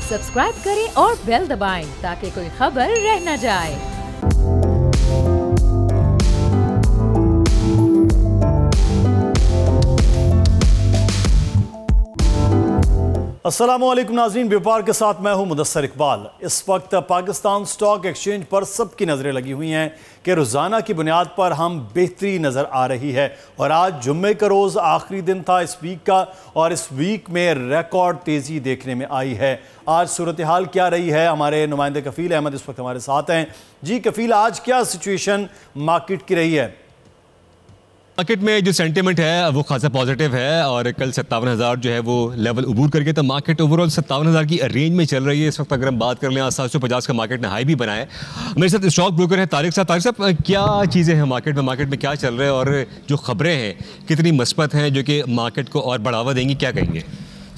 Subscribe करें और bell दबाएं ताकि कोई खबर रह न जाए। अस्सलामुअलैकुम नाज़रीन, व्यापार के साथ मैं हूं मुदस्सर इकबाल। इस वक्त पाकिस्तान स्टॉक एक्सचेंज पर सबकी नज़रें लगी हुई हैं कि रोज़ाना की बुनियाद पर हम बेहतरी नज़र आ रही है और आज जुम्मे का रोज़ आखिरी दिन था इस वीक का और इस वीक में रिकॉर्ड तेज़ी देखने में आई है। आज सूरत हाल क्या रही है, हमारे नुमाइंदे कफ़ील अहमद इस वक्त हमारे साथ हैं। जी कफ़ील, आज क्या सिचुएशन मार्केट की रही है? मार्केट में जो सेंटीमेंट है वो खासा पॉजिटिव है और कल 57,000 जो है वो लेवल अबूर करके तो मार्केट ओवरऑल 57,000 की रेंज में चल रही है। इस वक्त अगर हम बात कर लें 750 का मार्केट ने हाई भी बनाया है। मेरे साथ स्टॉक ब्रोकर हैं तारिक साहब, क्या चीज़ें हैं मार्केट में क्या चल रहा है और जो खबरें हैं कितनी मस्बत हैं जो कि मार्केट को और बढ़ावा देंगी, क्या कहेंगे?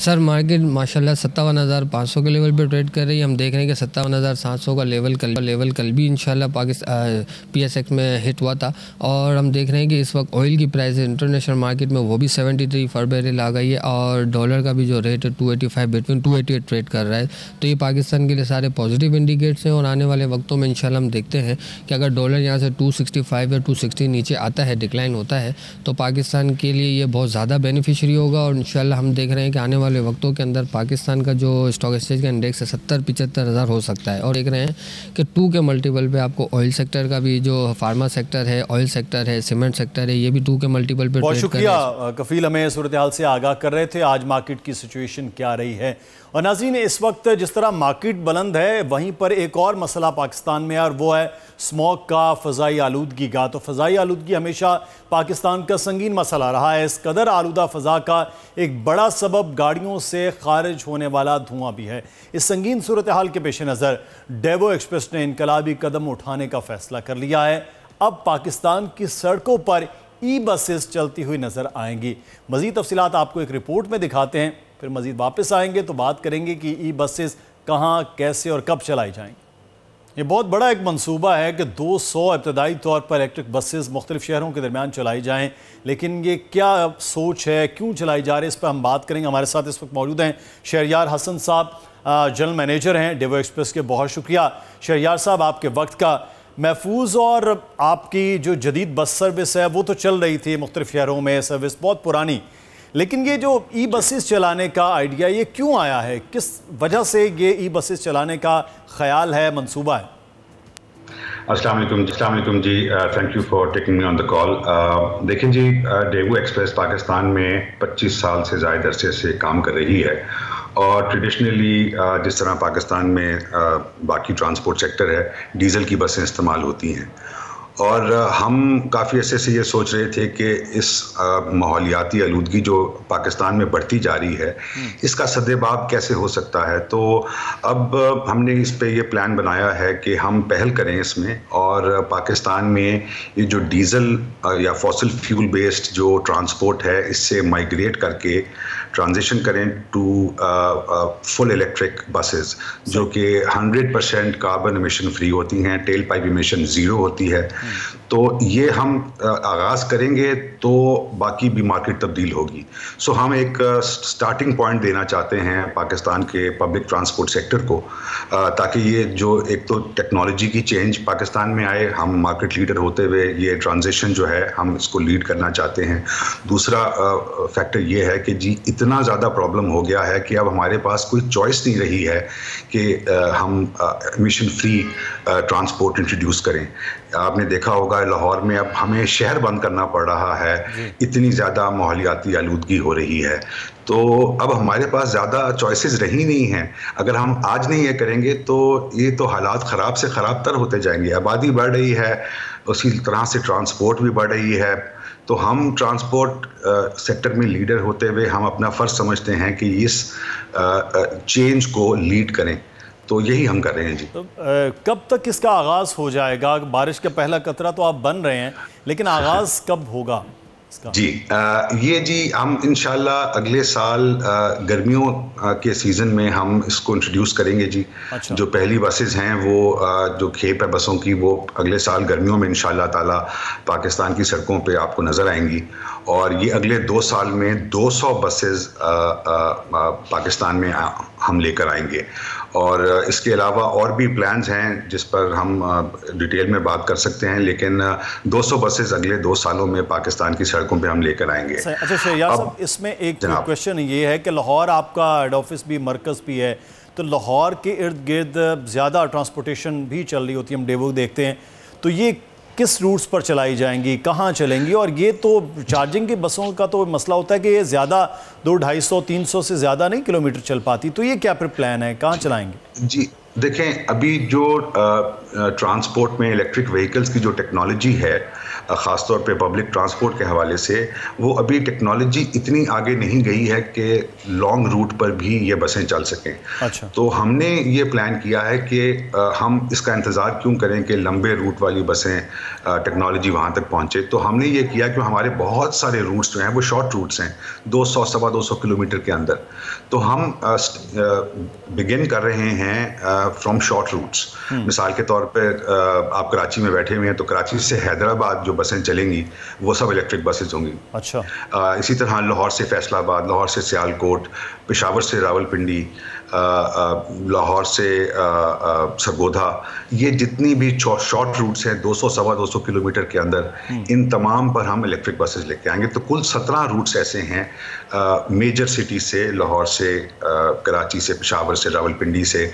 सर मार्केट माशाल्लाह 57,500 के लेवल पे ट्रेड कर रही है। हम देख रहे हैं कि 57,700 का लेवल कल भी इंशाल्लाह पाकिस्तान PSX में हिट हुआ था और हम देख रहे हैं कि इस वक्त ऑयल की प्राइस इंटरनेशनल मार्केट में वो भी 73 पर बैरल आ गई है और डॉलर का भी जो रेट है 285 बिटवीन 288 ट्रेड कर रहा है। तो ये पाकिस्तान के लिए सारे पॉजिटिव इंडिकेट्स हैं और आने वाले वक्तों में इंशाल्लाह हम देखते हैं कि अगर डॉलर यहाँ से 265 या 260 नीचे आता है, डिक्लाइन होता है, तो पाकिस्तान के लिए ये बहुत ज़्यादा बेनिफिशरी होगा और इंशाल्लाह हम देख रहे हैं कि आने वाले वक्तों के अंदर पाकिस्तान का जो स्टॉक एक्सचेंज का इंडेक्स है 70-75 हज़ार हो सकता है। और देख रहे हैं कि 2 के मल्टीपल पे आपको ऑयल सेक्टर का भी जो फार्मा सेक्टर है, ऑयल सेक्टर है, सीमेंट सेक्टर है, ये भी 2 के मल्टीपल पे बहुत शुक्रिया कफील, हमें सूरत हाल से आगाह कर रहे थे। आज मार्केट की सिचुएशन क्या रही है। और नाज़रीन, इस वक्त जिस तरह मार्केट बुलंद है वहीं पर एक और मसला पाकिस्तान में है और वो है स्मॉग का, फ़ज़ाई आलूदगी का। तो फ़ज़ाई आलूदगी हमेशा पाकिस्तान का संगीन मसला रहा है। इस कदर आलूदा फ़ज़ा का एक बड़ा सबब गाड़ियों से खारिज होने वाला धुआं भी है। इस संगीन सूरत हाल के पेश नज़र डेवो एक्सप्रेस ने इनकलाबी कदम उठाने का फैसला कर लिया है। अब पाकिस्तान की सड़कों पर बसेस चलती हुई नज़र आएंगी। मज़ीद तफसीलात आपको एक रिपोर्ट में दिखाते हैं, फिर मज़ीद वापस आएंगे तो बात करेंगे कि बसेस कहाँ, कैसे और कब चलाई जाएंगी। ये बहुत बड़ा एक मंसूबा है कि 200 इब्तदाई तौर पर इलेक्ट्रिक बसेस मुख्तलिफ शहरों के दरमियान चलाई जाएँ, लेकिन ये क्या सोच है, क्यों चलाई जा रही है, इस पर हम बात करेंगे। हमारे साथ इस वक्त मौजूद हैं शहरयार हसन साहब, जनरल मैनेजर हैं डेवो एक्सप्रेस के। बहुत शुक्रिया शहरयार साहब आपके वक्त का। महफूज और आपकी जो जदीद बस सर्विस है वो तो चल रही थी मुख्तलिफ शहरों में, सर्विस बहुत पुरानी, लेकिन ये जो बसेस चलाने का आइडिया ये क्यों आया है, किस वजह से ये बसेस चलाने का ख्याल है, मंसूबा है? अस्सलाम वालेकुम जी, thank you for taking me on the call. देखें जी, डेवो एक्सप्रेस पाकिस्तान में 25 साल से ज़्यादा अरसे से काम कर रही है और ट्रेडिशनली जिस तरह पाकिस्तान में बाकी ट्रांसपोर्ट सेक्टर है, डीज़ल की बसें इस्तेमाल होती हैं और हम काफ़ी अरसे से ये सोच रहे थे कि इस माहौलियाती आलूदगी जो पाकिस्तान में बढ़ती जा रही है इसका सद्देबाब कैसे हो सकता है। तो अब हमने इस पे ये प्लान बनाया है कि हम पहल करें इसमें और पाकिस्तान में ये जो डीज़ल या फॉसिल फ्यूल बेस्ड जो ट्रांसपोर्ट है इससे माइग्रेट करके ट्रांजिशन करें टू फुल इलेक्ट्रिक बसेस जो कि 100% कार्बन एमिशन फ्री होती हैं, टेल पाइप एमिशन ज़ीरो होती है। तो ये हम आगाज़ करेंगे तो बाकी भी मार्केट तब्दील होगी। सो हम एक स्टार्टिंग पॉइंट देना चाहते हैं पाकिस्तान के पब्लिक ट्रांसपोर्ट सेक्टर को, ताकि ये जो एक तो टेक्नोलॉजी की चेंज पाकिस्तान में आए, हम मार्केट लीडर होते हुए ये ट्रांजिशन जो है हम इसको लीड करना चाहते हैं। दूसरा फैक्टर ये है कि जी इतना ज़्यादा प्रॉब्लम हो गया है कि अब हमारे पास कोई चॉइस नहीं रही है कि हम एमिशन फ्री ट्रांसपोर्ट इंट्रोड्यूस करें। आपने देखा होगा लाहौर में अब हमें शहर बंद करना पड़ रहा है, इतनी ज़्यादा माहौलियाती आलूदगी हो रही है। तो अब हमारे पास ज़्यादा चॉइसेस रही नहीं हैं। अगर हम आज नहीं ये करेंगे तो ये तो हालात ख़राब से ख़राब तर होते जाएंगे। आबादी बढ़ रही है, उसी तरह से ट्रांसपोर्ट भी बढ़ रही है। तो हम ट्रांसपोर्ट सेक्टर में लीडर होते हुए हम अपना फ़र्ज़ समझते हैं कि इस चेंज को लीड करें। तो यही हम कर रहे हैं जी। तो कब तक इसका आगाज़ हो जाएगा? बारिश का पहला कतरा तो आप बन रहे हैं, लेकिन आगाज़ कब होगा इसका? जी ये जी हम इंशाल्लाह अगले साल गर्मियों के सीज़न में हम इसको इंट्रोड्यूस करेंगे जी। अच्छा। जो पहली बसेस हैं वो जो खेप है बसों की, वो अगले साल गर्मियों में इंशाल्लाह ताला पाकिस्तान की सड़कों पे आपको नज़र आएंगी और ये अगले 2 साल में 200 बसेस पाकिस्तान में हम लेकर आएंगे। और इसके अलावा और भी प्लान्स हैं जिस पर हम डिटेल में बात कर सकते हैं, लेकिन 200 बसेस अगले 2 सालों में पाकिस्तान की सड़कों पे हम लेकर आएंगे। अच्छा शहरयार साहब, इसमें एक क्वेश्चन ये है कि लाहौर आपका हेड ऑफिस भी मरकज़ भी है, तो लाहौर के इर्द गिर्द ज़्यादा ट्रांसपोर्टेशन भी चल रही होती है, हम डेवो देखते हैं, तो ये किस रूट्स पर चलाई जाएंगी, कहाँ चलेंगी? और ये तो चार्जिंग की बसों का तो मसला होता है कि ये ज़्यादा 200-250-300 से ज़्यादा नहीं किलोमीटर चल पाती, तो ये क्या फिर प्लान है, कहाँ चलाएंगे? जी देखें, अभी जो ट्रांसपोर्ट में इलेक्ट्रिक व्हीकल्स की जो टेक्नोलॉजी है, ख़ासतौर पे पब्लिक ट्रांसपोर्ट के हवाले से, वो अभी टेक्नोलॉजी इतनी आगे नहीं गई है कि लॉन्ग रूट पर भी ये बसें चल सकें। अच्छा। तो हमने ये प्लान किया है कि हम इसका इंतज़ार क्यों करें कि लंबे रूट वाली बसें टेक्नोलॉजी वहाँ तक पहुँचे। तो हमने ये किया कि हमारे बहुत सारे रूट्स जो हैं वो शॉर्ट रूट्स हैं, 200-225 किलोमीटर के अंदर। तो हम बिगिन कर रहे हैं फ्रॉम शॉर्ट रूट्स। मिसाल के तौर पे आप कराची में बैठे हुए हैं, तो कराची से हैदराबाद जो बसें चलेंगी वो सब इलेक्ट्रिक बसेज होंगी। अच्छा। इसी तरह लाहौर से फैसलाबाद, लाहौर से सियालकोट, पेशावर से रावलपिंडी, लाहौर से सरगोधा, ये जितनी भी शॉर्ट रूट्स हैं 200-225 किलोमीटर के अंदर, इन तमाम पर हम इलेक्ट्रिक बसेज लेके आएंगे। तो कुल 17 रूट्स ऐसे हैं मेजर सिटी से, लाहौर से, कराची से, पेशावर से, रावलपिंडी से,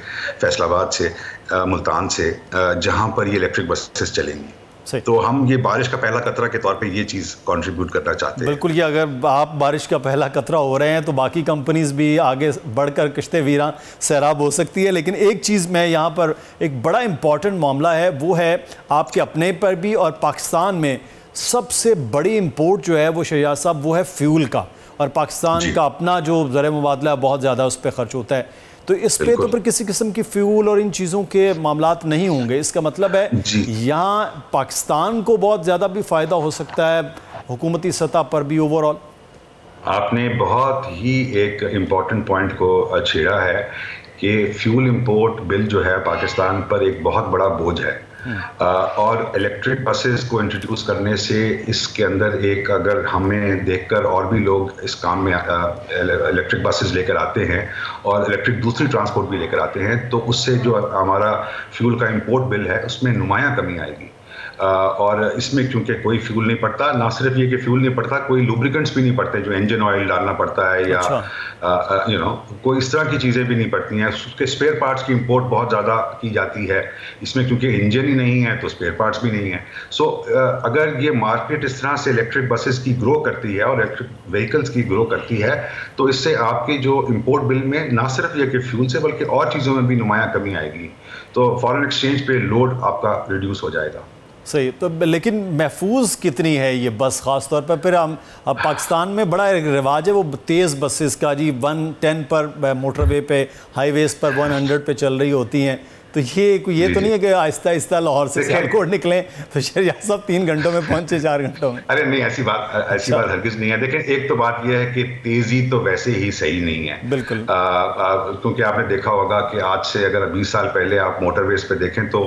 फैसलाबाद से, मुल्तान से, जहां पर ये इलेक्ट्रिक बसेस चलेंगी। तो हम ये बारिश का पहला कतरा के तौर पे ये चीज़ कंट्रीब्यूट करना चाहते हैं। बिल्कुल, ये अगर आप बारिश का पहला कतरा हो रहे हैं तो बाकी कंपनीज भी आगे बढ़कर किश्ते वीरां सैराब हो सकती है। लेकिन एक चीज़ मैं यहाँ पर, एक बड़ा इम्पॉर्टेंट मामला है, वो है आपके अपने पर भी और पाकिस्तान में सबसे बड़ी इम्पोर्ट जो है वो शहरयार साहब, वो है फ्यूल का। और पाकिस्तान का अपना जो ज़र मुबादला है बहुत ज़्यादा उस पर खर्च होता है, तो इस पे तो फिर किसी किस्म की फ्यूल और इन चीज़ों के मामलात नहीं होंगे। इसका मतलब है यहाँ पाकिस्तान को बहुत ज़्यादा भी फ़ायदा हो सकता है हुकूमती सतह पर भी ओवरऑल। आपने बहुत ही एक इम्पॉर्टेंट पॉइंट को छेड़ा है कि फ्यूल इंपोर्ट बिल जो है पाकिस्तान पर एक बहुत बड़ा बोझ है। और इलेक्ट्रिक बसेस को इंट्रोड्यूस करने से इसके अंदर एक, अगर हमें देखकर और भी लोग इस काम में इलेक्ट्रिक बसेस लेकर आते हैं और इलेक्ट्रिक दूसरी ट्रांसपोर्ट भी लेकर आते हैं, तो उससे जो हमारा फ्यूल का इंपोर्ट बिल है उसमें नुमायां कमी आएगी। और इसमें क्योंकि कोई फ्यूल नहीं पड़ता, ना सिर्फ ये कि फ्यूल नहीं पड़ता, कोई लुब्रिकेंट्स भी नहीं पड़ते, जो इंजन ऑयल डालना पड़ता है या कोई इस तरह की चीज़ें भी नहीं पड़ती हैं। उसके स्पेयर पार्ट्स की इंपोर्ट बहुत ज़्यादा की जाती है इसमें, क्योंकि इंजन ही नहीं है तो स्पेयर पार्ट्स भी नहीं है। सो अगर ये मार्केट इस तरह से इलेक्ट्रिक बसेस की ग्रो करती है और इलेक्ट्रिक व्हीकल्स की ग्रो करती है, तो इससे आपके जो इंपोर्ट बिल में ना सिर्फ ये कि फ्यूल से बल्कि और चीज़ों में भी नुमायां कमी आएगी। तो फॉरेन एक्सचेंज पे लोड आपका रिड्यूस हो जाएगा। सही। तो लेकिन महफूज कितनी है ये बस, ख़ास तौर पर फिर हम अब पाकिस्तान में बड़ा एक रिवाज है वो तेज़ बसेस का जी, 110 पर मोटरवे पे, हाईवेज़ पर 100 पे चल रही होती हैं। तो ये तो नहीं है कि आहिस्ता आहिस्ता लाहौर से सियालकोट निकलें तो शहरयार साहब 3 घंटों में पहुंचे, 4 घंटों में। अरे नहीं, ऐसी बात हरगिज़ नहीं है। देखें, एक तो बात यह है कि तेज़ी तो वैसे ही सही नहीं है। बिल्कुल। क्योंकि आपने देखा होगा कि आज से अगर 20 साल पहले आप मोटरवेज पे देखें तो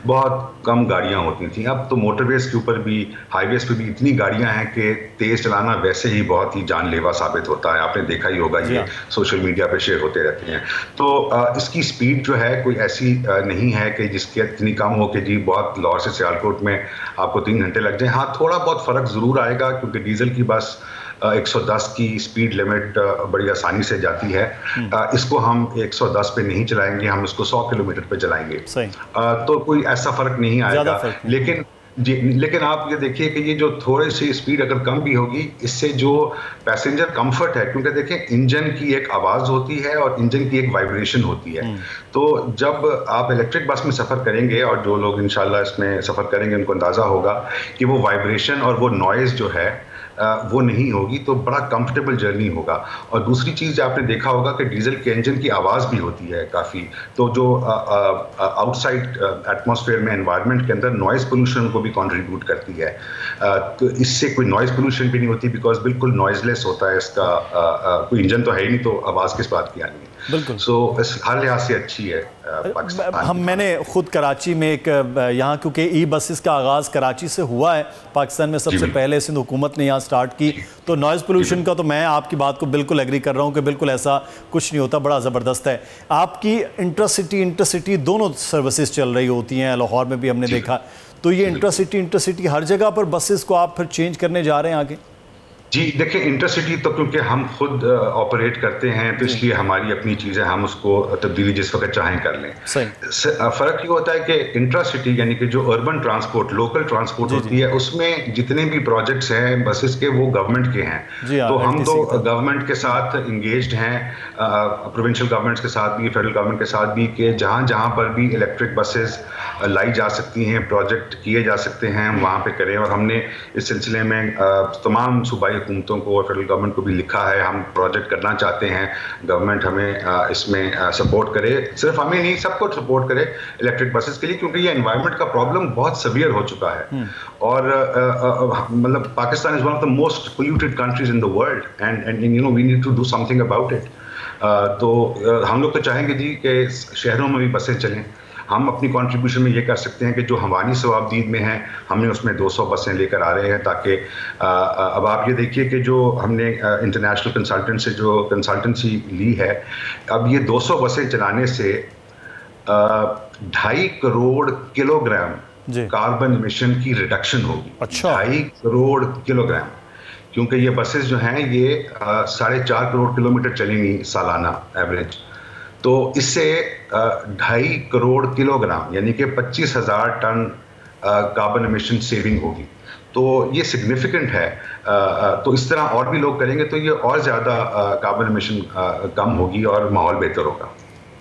बहुत कम गाड़ियां होती थी। अब तो मोटरवेज के ऊपर भी, हाईवेज पे भी इतनी गाड़ियां हैं कि तेज़ चलाना वैसे ही बहुत ही जानलेवा साबित होता है। आपने देखा ही होगा, ये सोशल मीडिया पे शेयर होते रहते हैं। तो इसकी स्पीड जो है कोई ऐसी नहीं है कि जिसकी इतनी कम हो कि जी बहुत लाहौर से सियालकोट में आपको 3 घंटे लग जाए। हाँ, थोड़ा बहुत फ़र्क ज़रूर आएगा क्योंकि डीजल की बस 110 की स्पीड लिमिट बड़ी आसानी से जाती है। इसको हम 110 पे नहीं चलाएंगे, हम इसको 100 किलोमीटर पे चलाएंगे। तो कोई ऐसा फ़र्क नहीं आएगा। लेकिन आप ये देखिए कि ये जो थोड़ी सी स्पीड अगर कम भी होगी, इससे जो पैसेंजर कंफर्ट है, क्योंकि देखें इंजन की एक आवाज़ होती है और इंजन की एक वाइब्रेशन होती है। तो जब आप इलेक्ट्रिक बस में सफ़र करेंगे, और जो लोग इंशाल्लाह इसमें सफ़र करेंगे उनको अंदाज़ा होगा कि वो वाइब्रेशन और वो नॉइज़ जो है वो नहीं होगी, तो बड़ा कंफर्टेबल जर्नी होगा। और दूसरी चीज़ आपने देखा होगा कि डीजल के इंजन की आवाज़ भी होती है काफ़ी, तो जो आउटसाइड एटमॉस्फेयर में, एनवायरनमेंट के अंदर नॉइज़ पोल्यूशन को भी कंट्रीब्यूट करती है। तो इससे कोई नॉइज़ पोल्यूशन भी नहीं होती, बिकॉज बिल्कुल नॉइजलेस होता है इसका, कोई इंजन तो है ही नहीं, तो आवाज़ किस बात की आनी है। बिल्कुल। सो इस हर लिहाज से अच्छी है पाकिस्तान। मैंने खुद कराची में एक यहाँ, क्योंकि ई बसेस का आगाज़ कराची से हुआ है पाकिस्तान में, सबसे पहले सिंध हुकूमत ने यहाँ स्टार्ट की, तो नॉइज़ पोल्यूशन का तो मैं आपकी बात को बिल्कुल एग्री कर रहा हूँ कि बिल्कुल ऐसा कुछ नहीं होता, बड़ा ज़बरदस्त है। आपकी इंटरसिटी दोनों सर्विसेज चल रही होती हैं, लाहौर में भी हमने देखा, तो ये इंटरसिटी हर जगह पर बसेस को आप फिर चेंज करने जा रहे हैं आगे? जी देखिए, इंटरसिटी तो क्योंकि हम खुद ऑपरेट करते हैं तो इसलिए हमारी अपनी चीज़ें, हम उसको तब्दीली जिस वक्त चाहें कर लें। फ़र्क ये होता है कि इंट्रासिटी यानी कि जो अर्बन ट्रांसपोर्ट, लोकल ट्रांसपोर्ट होती है, उसमें जितने भी प्रोजेक्ट्स हैं बसेस के, वो गवर्नमेंट के हैं। तो हम तो गवर्नमेंट के साथ इंगेज्ड हैं, प्रोविंशियल गवर्नमेंट्स के साथ भी, फेडरल गवर्नमेंट के साथ भी, कि जहाँ जहाँ पर भी इलेक्ट्रिक बसेस लाई जा सकती हैं, प्रोजेक्ट किए जा सकते हैं, वहाँ पे करें। और हमने इस सिलसिले में तमाम सूबाई हुकूमतों को और फेडरल गवर्नमेंट को भी लिखा है, हम प्रोजेक्ट करना चाहते हैं, गवर्नमेंट हमें इसमें सपोर्ट करे, सिर्फ हमें नहीं सबको सपोर्ट करे इलेक्ट्रिक बसेस के लिए, क्योंकि ये एनवायरनमेंट का प्रॉब्लम बहुत सीवियर हो चुका है। और मतलब Pakistan is one of the most polluted countries in the world and you know we need to do something about it. तो हम लोग तो चाहेंगे जी कि शहरों में भी बसें चलें। हम अपनी कंट्रीब्यूशन में ये कर सकते हैं कि जो हमारी सवाबदीद में हैं, हमने उसमें 200 बसें लेकर आ रहे हैं, ताकि अब आप ये देखिए कि जो हमने इंटरनेशनल कंसल्टेंट से जो कंसल्टेंसी ली है, अब ये 200 बसें चलाने से 2.5 करोड़ किलोग्राम कार्बन इमिशन की रिडक्शन होगी। 2.5 करोड़ किलोग्राम, क्योंकि ये बसेस जो हैं ये 4.5 करोड़ किलोमीटर चलेंगी सालाना एवरेज। तो इससे 2.5 करोड़ किलोग्राम यानी कि 25,000 टन कार्बन एमिशन सेविंग होगी। तो ये सिग्निफिकेंट है। तो इस तरह और भी लोग करेंगे तो ये और ज़्यादा कार्बन एमिशन कम होगी और माहौल बेहतर होगा।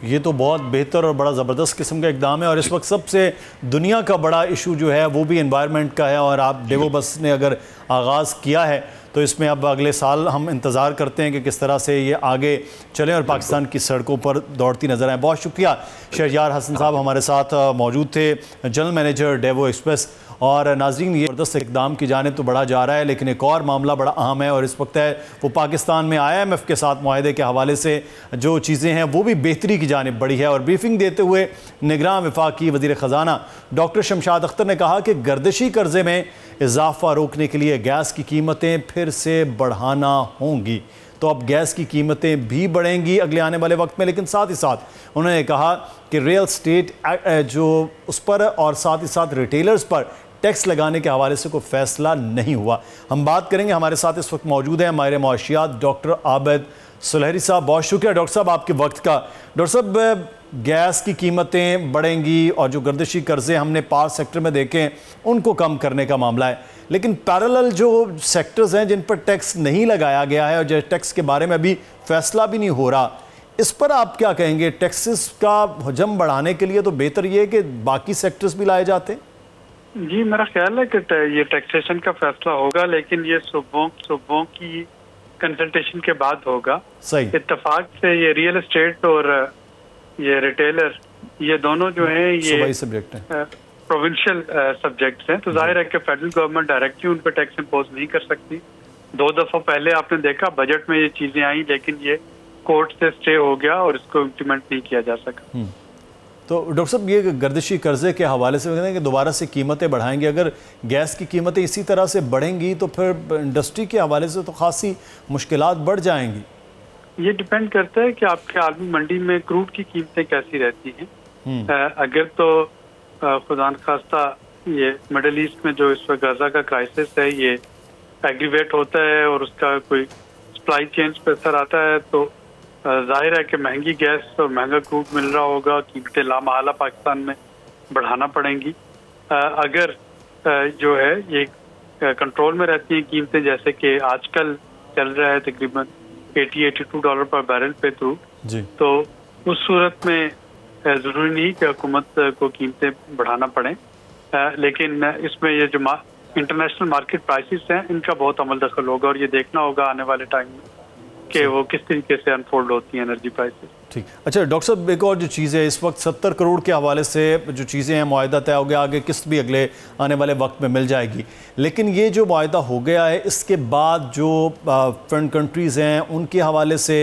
ये तो बहुत बेहतर और बड़ा ज़बरदस्त किस्म का इकदाम है। और इस वक्त सबसे दुनिया का बड़ा इशू जो है वो भी एनवायरनमेंट का है, और आप डेवो बस ने अगर आगाज़ किया है तो इसमें अब अगले साल हम इंतज़ार करते हैं कि किस तरह से ये आगे चलें और पाकिस्तान की सड़कों पर दौड़ती नज़र आए। बहुत शुक्रिया। शहरयार हसन साहब हमारे साथ मौजूद थे, जनरल मैनेजर डेवो एक्सप्रेस। और नाज़रीन, ये ज़बरदस्त इक़दाम की जानिब तो बढ़ा जा रहा है, लेकिन एक और मामला बड़ा अहम है और इस वक्त है वो पाकिस्तान में IMF के साथ मुआहदे के हवाले से जो चीज़ें हैं वो भी बेहतरी की जानिब बढ़ी है। और ब्रीफिंग देते हुए निगरान वफाकी वज़ीर ख़जाना डॉक्टर शमशाद अख्तर ने कहा कि गर्दिशी कर्जे में इजाफा रोकने के लिए गैस की कीमतें फिर से बढ़ाना होंगी। तो अब गैस की कीमतें भी बढ़ेंगी अगले आने वाले वक्त में, लेकिन साथ ही साथ उन्होंने कहा कि रियल स्टेट जो उस पर और साथ ही साथ रिटेलर्स पर टैक्स लगाने के हवाले से कोई फैसला नहीं हुआ। हम बात करेंगे, हमारे साथ इस वक्त मौजूद हैं माहिर मुआशियात डॉक्टर आबिद सुलहरी साहब। बहुत शुक्रिया डॉक्टर साहब आपके वक्त का। डॉक्टर साहब, गैस की कीमतें बढ़ेंगी और जो गर्दिशी कर्जे हमने पावर सेक्टर में देखे उनको कम करने का मामला है, लेकिन पैरेलल जो सेक्टर्स हैं जिन पर टैक्स नहीं लगाया गया है और जो टैक्स के बारे में अभी फैसला भी नहीं हो रहा, इस पर आप क्या कहेंगे? टैक्सेस का हजम बढ़ाने के लिए तो बेहतर ये है कि बाकी सेक्टर्स भी लाए जाते। जी, मेरा ख्याल है कि ये टैक्सेशन का फैसला होगा, लेकिन ये सुबहों की कंसल्टेशन के बाद होगा। सही। इत्तेफाक से ये रियल एस्टेट और ये रिटेलर, ये दोनों जो हैं ये सब्जेक्ट हैं, प्रोविंशियल सब्जेक्ट्स हैं। तो जाहिर है कि फेडरल गवर्नमेंट डायरेक्टली उन पर टैक्स इम्पोज नहीं कर सकती। 2 दफ़ा पहले आपने देखा बजट में ये चीज़ें आई, लेकिन ये कोर्ट से स्टे हो गया और इसको इम्प्लीमेंट नहीं किया जा सका। तो डॉक्टर साहब, ये गर्दिशी कर्जे के हवाले से कहते हैं कि दोबारा से कीमतें बढ़ाएंगे। अगर गैस की कीमतें इसी तरह से बढ़ेंगी तो फिर इंडस्ट्री के हवाले से तो खासी मुश्किलात बढ़ जाएंगी। ये डिपेंड करता है कि आपके आलमी मंडी में क्रूड की कीमतें कैसी रहती हैं। अगर तो खुदा न खास्ता ये मिडिल ईस्ट में जो इस वक्त गजा का क्राइसिस है ये एग्रीवेट होता है और उसका कोई सप्लाई चेन पे असर आता है, तो जाहिर है कि महंगी गैस और महंगा क्रूड मिल रहा होगा, कीमतें लामहला पाकिस्तान में बढ़ाना पड़ेंगी। अगर जो है ये कंट्रोल में रहती हैं कीमतें, जैसे कि आजकल चल रहा है तकरीबन $80-82 पर बैरल पे क्रूड, तो उस सूरत में ज़रूरी नहीं कि हुकूमत को कीमतें बढ़ाना पड़े, लेकिन इसमें ये जो इंटरनेशनल मार्केट प्राइसेस हैं इनका बहुत अमल दखल होगा और ये देखना होगा आने वाले टाइम में कि वो किस तरीके से अनफोल्ड होती हैं एनर्जी प्राइसेस। ठीक। अच्छा डॉक्टर साहब, एक और जो चीज़ है, इस वक्त 70 करोड़ के हवाले से जो चीज़ें हैं, मुआहदा तय हो गया, आगे किस्त भी अगले आने वाले वक्त में मिल जाएगी, लेकिन ये जो मुआहदा हो गया है इसके बाद जो फ्रेंड कंट्रीज़ हैं उनके हवाले से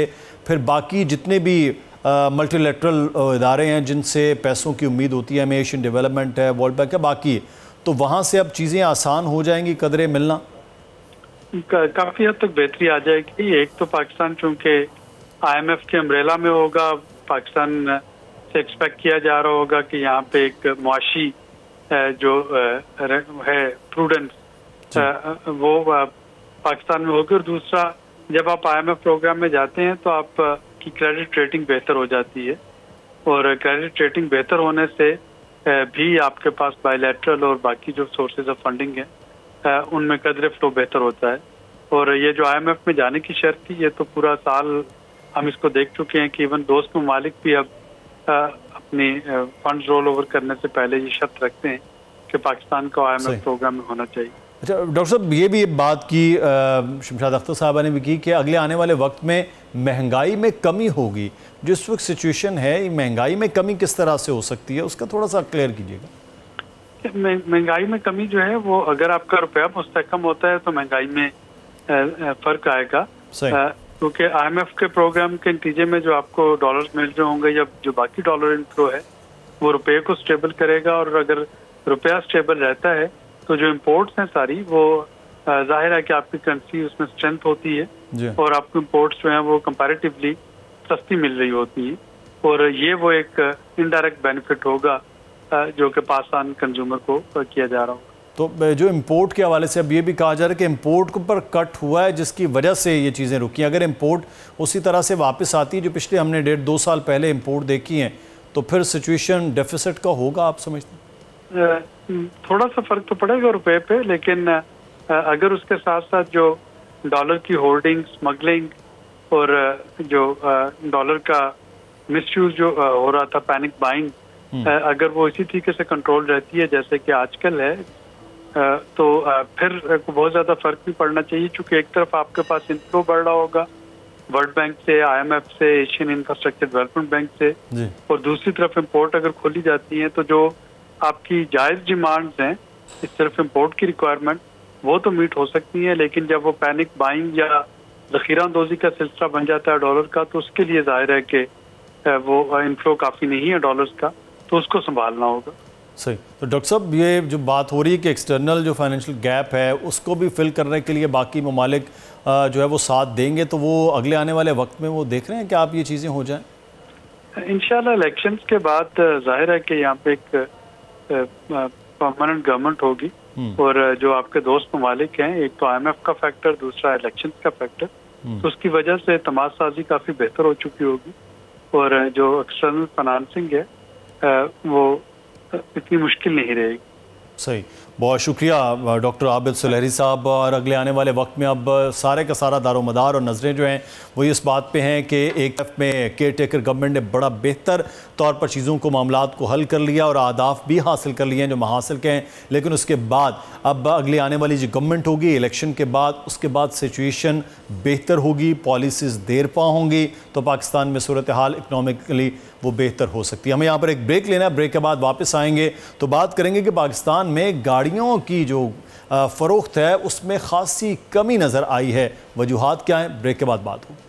फिर बाकी जितने भी मल्टीलेटरल इदारे हैं जिनसे पैसों की उम्मीद होती है, हमें एशियन डेवलपमेंट है, वर्ल्ड बैंक है, बाकी है, तो वहाँ से अब चीज़ें आसान हो जाएंगी, कदरे मिलना काफ़ी हद तक बेहतरी आ जाएगी। एक तो पाकिस्तान चूँकि IMF के अम्ब्रेला में होगा, पाकिस्तान से एक्सपेक्ट किया जा रहा होगा कि यहाँ पे एक मुआशी जो है प्रूडेंस वो पाकिस्तान में होगी। और दूसरा, जब आप IMF प्रोग्राम में जाते हैं तो आप की क्रेडिट रेटिंग बेहतर हो जाती है, और क्रेडिट रेटिंग बेहतर होने से भी आपके पास बायलैटरल और बाकी जो सोर्सेज ऑफ फंडिंग है उनमें कदर फ्लो बेहतर होता है। और ये जो IMF में जाने की शर्त थी, ये तो पूरा साल हम इसको देख चुके हैं कि इवन दोस्त ममालिक भी अब अपनी फंड्स रोल ओवर करने से पहले ये शर्त रखते हैं कि पाकिस्तान को IMF प्रोग्राम में होना चाहिए। अच्छा डॉक्टर साहब, ये भी बात की शमशाद अख्तर साहबा ने भी की कि अगले आने वाले वक्त में महंगाई में कमी होगी। जो इस वक्त सिचुएशन है, महंगाई में कमी किस तरह से हो सकती है, उसका थोड़ा सा क्लियर कीजिएगा। महंगाई में कमी जो है वो, अगर आपका रुपया मुस्तहकम होता है तो महंगाई में फर्क आएगा, क्योंकि IMF के प्रोग्राम के नतीजे में जो आपको डॉलर्स मिल रहे होंगे या जो बाकी डॉलर इनफ्लो है वो रुपये को स्टेबल करेगा। और अगर रुपया स्टेबल रहता है तो जो इम्पोर्ट्स हैं सारी, वो जाहिर है कि आपकी करेंसी उसमें स्ट्रेंथ होती है और आपको इम्पोर्ट्स जो हैं वो कंपैरेटिवली सस्ती मिल रही होती हैं, और ये वो एक इनडायरेक्ट बेनिफिट होगा जो कि पाकिस्तान कंज्यूमर को किया जा रहा होगा। तो जो इम्पोर्ट के हवाले से अब ये भी कहा जा रहा है कि इम्पोर्ट पर कट हुआ है जिसकी वजह से ये चीज़ें रुकी। अगर इम्पोर्ट उसी तरह से वापस आती है जो पिछले हमने 1.5-2 साल पहले इम्पोर्ट देखी हैं, तो फिर सिचुएशन डेफिसिट का होगा, आप समझते हैं? थोड़ा सा फर्क तो पड़ेगा रुपए पे, लेकिन अगर उसके साथ साथ जो डॉलर की होल्डिंग, स्मगलिंग और जो डॉलर का मिसयूज जो हो रहा था, पैनिक बाइंग, अगर वो इसी तरीके से कंट्रोल रहती है जैसे कि आजकल है, तो फिर बहुत ज़्यादा फर्क भी पड़ना चाहिए। चूँकि एक तरफ आपके पास इनफ्लो बढ़ रहा होगा वर्ल्ड बैंक से, IMF से, एशियन इंफ्रास्ट्रक्चर डेवलपमेंट बैंक से, और दूसरी तरफ इम्पोर्ट अगर खोली जाती है तो जो आपकी जायज़ डिमांड्स हैं, इस सिर्फ इम्पोर्ट की रिक्वायरमेंट, वो तो मीट हो सकती है, लेकिन जब वो पैनिक बाइंग या ज़ख़ीरा अंदोज़ी का सिलसिला बन जाता है डॉलर का, तो उसके लिए जाहिर है कि वो इनफ्लो काफ़ी नहीं है डॉलर्स का, तो उसको संभालना होगा। सही। तो डॉक्टर साहब, ये जो बात हो रही है कि एक्सटर्नल जो फाइनेंशियल गैप है उसको भी फिल करने के लिए बाकी ममालिक जो है वो साथ देंगे, तो वो अगले आने वाले वक्त में वो देख रहे हैं कि आप ये चीज़ें हो जाएं? इंशाल्लाह इलेक्शंस के बाद जाहिर है कि यहाँ पे एक परमानेंट गवर्नमेंट होगी, और जो आपके दोस्त ममालिक हैं, एक तो IMF का फैक्टर, दूसरा इलेक्शंस का फैक्टर, तो उसकी वजह से तमाशसाजी काफ़ी बेहतर हो चुकी होगी, और जो एक्सटर्नल फाइनेंसिंग है वो इतनी मुश्किल नहीं रहेगी। सही, बहुत शुक्रिया डॉक्टर आबिद सुलहरी साहब। और अगले आने वाले वक्त में अब सारे का सारा दारोमदार और नज़रें जो हैं वो इस बात पे हैं कि एक तरफ में केयर टेकर गवर्नमेंट ने बड़ा बेहतर तौर पर चीज़ों को, मामलात को हल कर लिया और अहदाफ भी हासिल कर लिए हैं जो महासिल के हैं, लेकिन उसके बाद अब अगले आने वाली जो गवर्नमेंट होगी इलेक्शन के बाद, उसके बाद सिचुएशन बेहतर होगी, पॉलिसीज़ देर पा होंगी, तो पाकिस्तान में सूरत हाल इकनॉमिकली वो बेहतर हो सकती है। हमें यहाँ पर एक ब्रेक लेना है, ब्रेक के बाद वापस आएंगे तो बात करेंगे कि पाकिस्तान में गाड़ियों की जो फ़रोख्त है उसमें ख़ासी कमी नज़र आई है, वजूहात क्या हैं, ब्रेक के बाद बात होगी।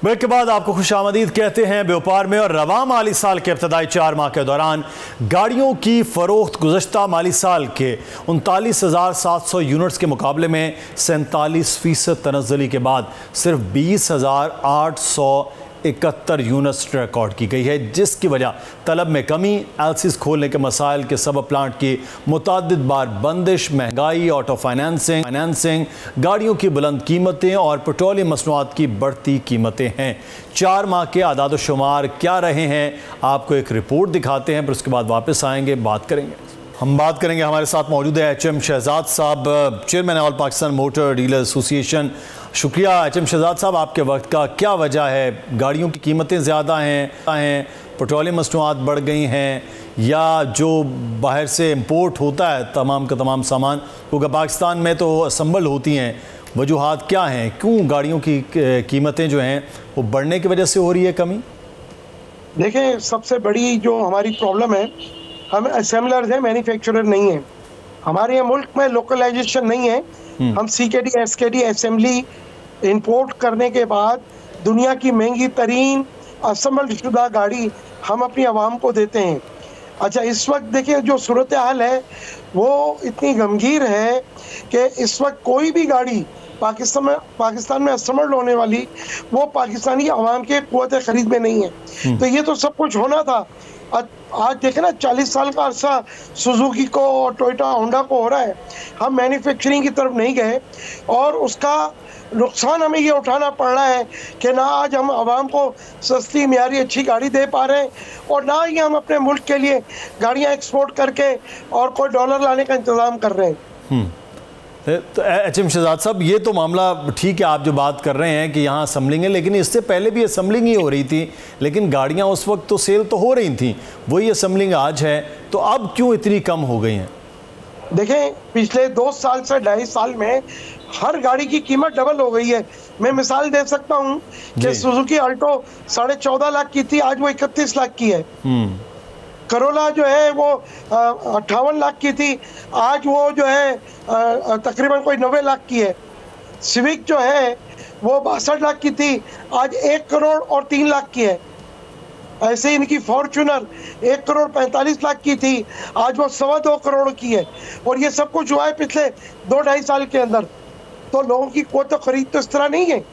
ब्रेक के बाद आपको खुशामदीद कहते हैं। व्यापार में और रवा माली साल के इब्तदाई 4 माह के दौरान गाड़ियों की फ़रोख्त गुज़श्ता माली साल के 39,700 यूनिट्स के मुकाबले में 47% तनज़्ज़ुली के बाद सिर्फ 20,871 यूनिट्स रिकॉर्ड की गई है, जिसकी वजह तलब में कमी, एलसीज खोलने के मसाइल के सबब प्लांट की मुतअद्दिद बार बंदिश, महंगाई, ऑटो फाइनेंसिंग, गाड़ियों की बुलंद कीमतें और पेट्रोलियम मसनूआत की बढ़ती कीमतें हैं। 4 माह के आदाद शुमार क्या रहे हैं, आपको एक रिपोर्ट दिखाते हैं, फिर उसके बाद वापस आएंगे, बात करेंगे। हम बात करेंगे, हमारे साथ मौजूद है HM शहजाद साहब, chairman all Pakistan motor dealer association. शुक्रिया HM शहजाद साहब, आपके वक्त का क्या वजह है? गाड़ियों की कीमतें ज़्यादा हैं, पेट्रोलियम मसनूआत बढ़ गई हैं, या जो बाहर से इंपोर्ट होता है तमाम का तमाम सामान, क्योंकि पाकिस्तान में तो असम्बल होती हैं, वजूहात क्या हैं? क्यों गाड़ियों की कीमतें जो हैं वो बढ़ने की वजह से हो रही है कमी? देखें, सबसे बड़ी जो हमारी प्रॉब्लम है, हम असेंबलर्स हैं, मैन्युफैक्चरर नहीं है। हमारे यहाँ मुल्क में लोकलाइजेशन नहीं है। हम CKD SKD असेंबली इंपोर्ट करने के बाद दुनिया की महंगी तरीन असेंबल्ड शुदा गाड़ी हम अपनी आवाम को देते हैं। अच्छा, इस वक्त देखिए जो सूरत हाल है वो इतनी गंभीर है कि इस वक्त कोई भी गाड़ी पाकिस्तान में असेंबल्ड होने वाली वो पाकिस्तानी आवाम के कुव्वत खरीद में नहीं है। तो ये तो सब कुछ होना था। आज देखे ना, 40 साल का अरसा सुजुकी को और टोयोटा होंडा को हो रहा है। हम मैन्युफैक्चरिंग की तरफ नहीं गए और उसका नुकसान हमें ये उठाना पड़ रहा है कि ना आज हम आवाम को सस्ती मियारी अच्छी गाड़ी दे पा रहे हैं और ना ही हम अपने मुल्क के लिए गाड़ियां एक्सपोर्ट करके और कोई डॉलर लाने का इंतज़ाम कर रहे हैं। तो HM शहजाद साहब, ये तो मामला ठीक है, आप जो बात कर रहे हैं कि यहाँ असम्बलिंग है, लेकिन इससे पहले भी असम्बलिंग ही हो रही थी, लेकिन गाड़ियाँ उस वक्त तो सेल तो हो रही थी, वही असम्बलिंग आज है, तो अब क्यों इतनी कम हो गई हैं? देखें, पिछले 2 साल से 2.5 साल में हर गाड़ी की कीमत डबल हो गई है। मैं मिसाल दे सकता हूँ कि सुजुकी अल्टो 14.5 लाख की थी, आज वो 31 लाख की है। करोला जो है वो 58 लाख की थी, आज वो जो है तकरीबन कोई 90 लाख की है। सिविक जो है वो 62 लाख की थी, आज 1 करोड़ और 3 लाख की है। ऐसे ही इनकी फॉर्च्यूनर 1 करोड़ 45 लाख की थी, आज वो 2.25 करोड़ की है। और ये सब कुछ हुआ है पिछले 2-2.5 साल के अंदर। तो लोगों की कोई खरीद तो इस तरह नहीं है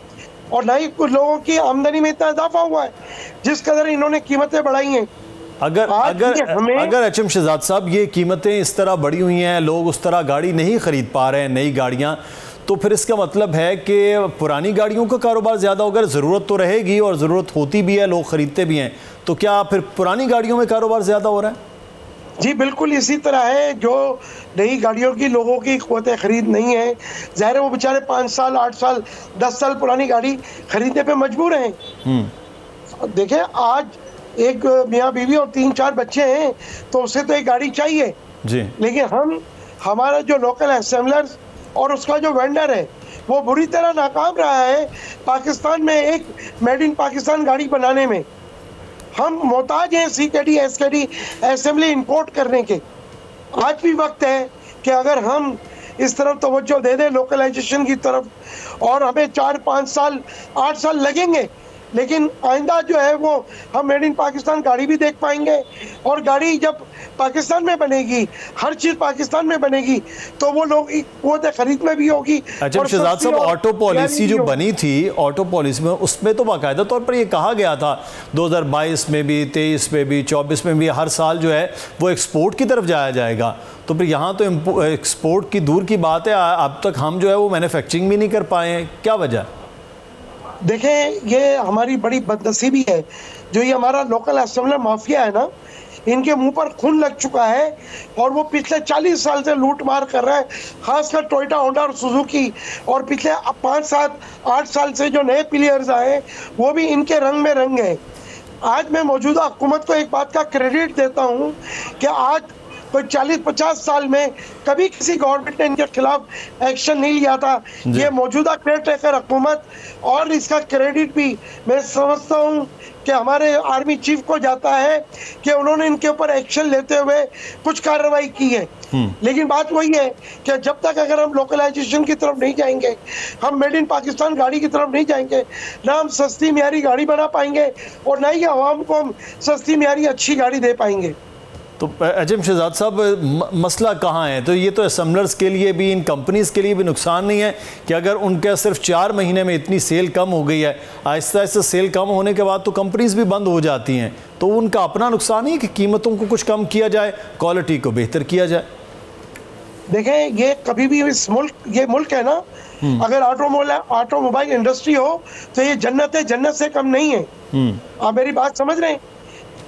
और ना ही कुछ लोगों की आमदनी में इतना इजाफा हुआ है जिस कदर इन्होंने कीमतें बढ़ाई हैं। अगर HM शहजाद साहब ये कीमतें इस तरह बढ़ी हुई हैं, लोग उस तरह गाड़ी नहीं खरीद पा रहे हैं, नई गाड़ियां, तो फिर इसका मतलब है कि पुरानी गाड़ियों का कारोबार ज़्यादा होगा। ज़रूरत तो रहेगी और ज़रूरत होती भी है, लोग ख़रीदते भी हैं, तो क्या फिर पुरानी गाड़ियों में कारोबार ज़्यादा हो रहा है? जी बिल्कुल इसी तरह है। जो नई गाड़ियों की लोगों की क़ुव्वत ख़रीद नहीं है, ज़ाहिर है वो बेचारे 5 साल 8 साल 10 साल पुरानी गाड़ी खरीदने पे मजबूर हैं। देखें, आज एक मियाँ बीवी और 3-4 बच्चे हैं तो उसे तो एक गाड़ी चाहिए जी। लेकिन हमारा जो लोकल असेंबलर्स और उसका जो वेंडर है वो बुरी तरह नाकाम रहा है पाकिस्तान में एक मेड इन पाकिस्तान गाड़ी बनाने में। हम मोहताज हैं CKD SKD असेंबली इंपोर्ट करने के। आज भी वक्त है कि अगर हम इस तरफ तवज्जो दे दें लोकलाइजेशन की तरफ, और हमें 4-5 साल 8 साल लगेंगे, लेकिन आइंदा जो है वो हम मेड इन पाकिस्तान गाड़ी भी देख पाएंगे। और गाड़ी जब पाकिस्तान में बनेगी, हर चीज़ पाकिस्तान में बनेगी, तो वो लोग वो खरीद में भी होगी। अच्छा शहजाद साहब, ऑटो पॉलिसी जो बनी थी, ऑटो पॉलिसी में उसमें तो बाकायदा तौर पर ये कहा गया था 2022 में भी, 23 में भी, 24 में भी, हर साल जो है वो एक्सपोर्ट की तरफ जाया जाएगा। तो फिर यहाँ तो एक्सपोर्ट की दूर की बात है, अब तक हम जो है वो मैन्युफैक्चरिंग भी नहीं कर पाए हैं, क्या वजह? देखें, ये हमारी बड़ी बदनसीबी है। जो ये हमारा लोकल असेंबलर माफिया है ना, इनके मुंह पर खून लग चुका है और वो पिछले 40 साल से लूट मार कर रहा है, खासकर टोयोटा होंडा और सुजुकी। और पिछले 5-7-8 साल से जो नए प्लेयर्स आए वो भी इनके रंग में रंग है। आज मैं मौजूदा हुकूमत को एक बात का क्रेडिट देता हूँ कि आज कोई 40-50 साल में कभी किसी गवर्नमेंट ने इनके खिलाफ एक्शन नहीं लिया था। ये मौजूदा केयरटेकर हुकूमत, और इसका क्रेडिट भी मैं समझता हूँ कि हमारे आर्मी चीफ को जाता है कि उन्होंने इनके ऊपर एक्शन लेते हुए कुछ कार्रवाई की है। लेकिन बात वही है कि जब तक अगर हम लोकलाइजेशन की तरफ नहीं जाएंगे, हम मेड इन पाकिस्तान गाड़ी की तरफ नहीं जाएंगे, ना हम सस्ती मियारी गाड़ी बना पाएंगे और ना ही आवाम को हम सस्ती मियारी अच्छी गाड़ी दे पाएंगे। तो HM शहजाद साहब, मसला कहाँ है? तो ये तो असेंबलर्स के लिए भी, इन कंपनीज़ के लिए भी नुकसान नहीं है कि अगर उनके सिर्फ 4 महीने में इतनी सेल कम हो गई है, आहिस्ता आहिस्ता सेल कम होने के बाद तो कंपनीज़ भी बंद हो जाती हैं, तो उनका अपना नुकसान ही है कि कीमतों को कुछ कम किया जाए, क्वालिटी को बेहतर किया जाए। देखें, ये कभी भी ये मुल्क है ना, अगर ऑटोमोबाइल इंडस्ट्री हो तो ये जन्नत से कम नहीं है। आप मेरी बात समझ रहे हैं?